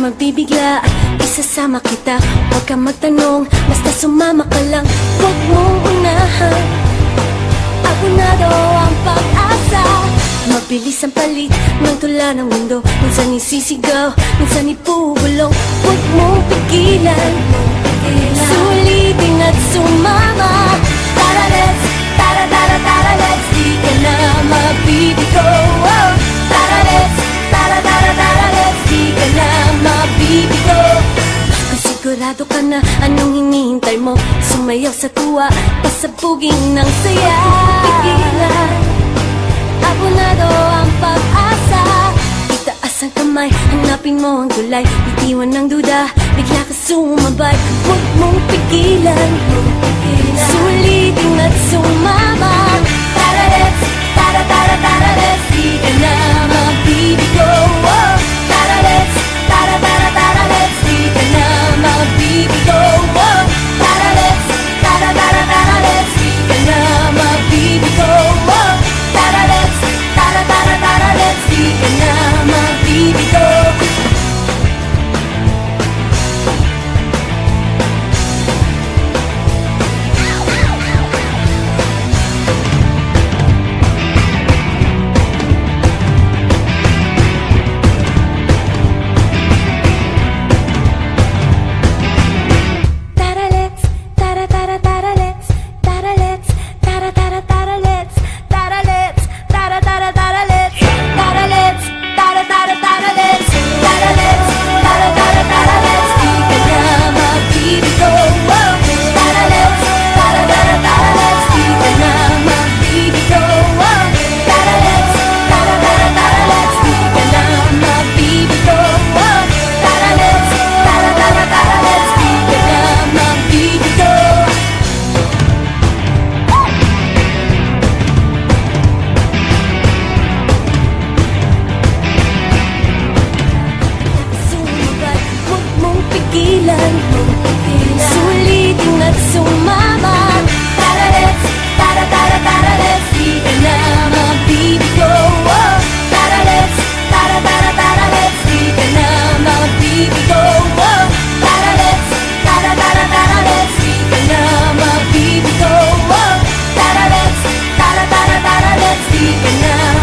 magbibigla, isasama kita. Huwag ka magtanong, basta sumama ka lang. Huwag mong unahan, abonado ang pag-asa. Mabilis ang palit ng tula ng mundo. Minsan isisigaw, minsan ipubulong. Huwag mong pigilan, sulitin at sumama. Tara let's, tara tara tara let's, di ka na mabibigo. Oh, tara let's, tara tara tara let's, di ka na mabibigo. Kung sigurado ka na, anong hinihintay mo? Sumayaw sa tuwa, pasabugin ng saya. Pigilan, abonado ang pag-asa. Itaas ang kamay, hanapin mo ang tulay. Itiwan ng duda, bigla ka sumabay. Huwag mong pigilan, sulitin at sumama. Tara let's, tara tara tara let's, di ka na mabibigo.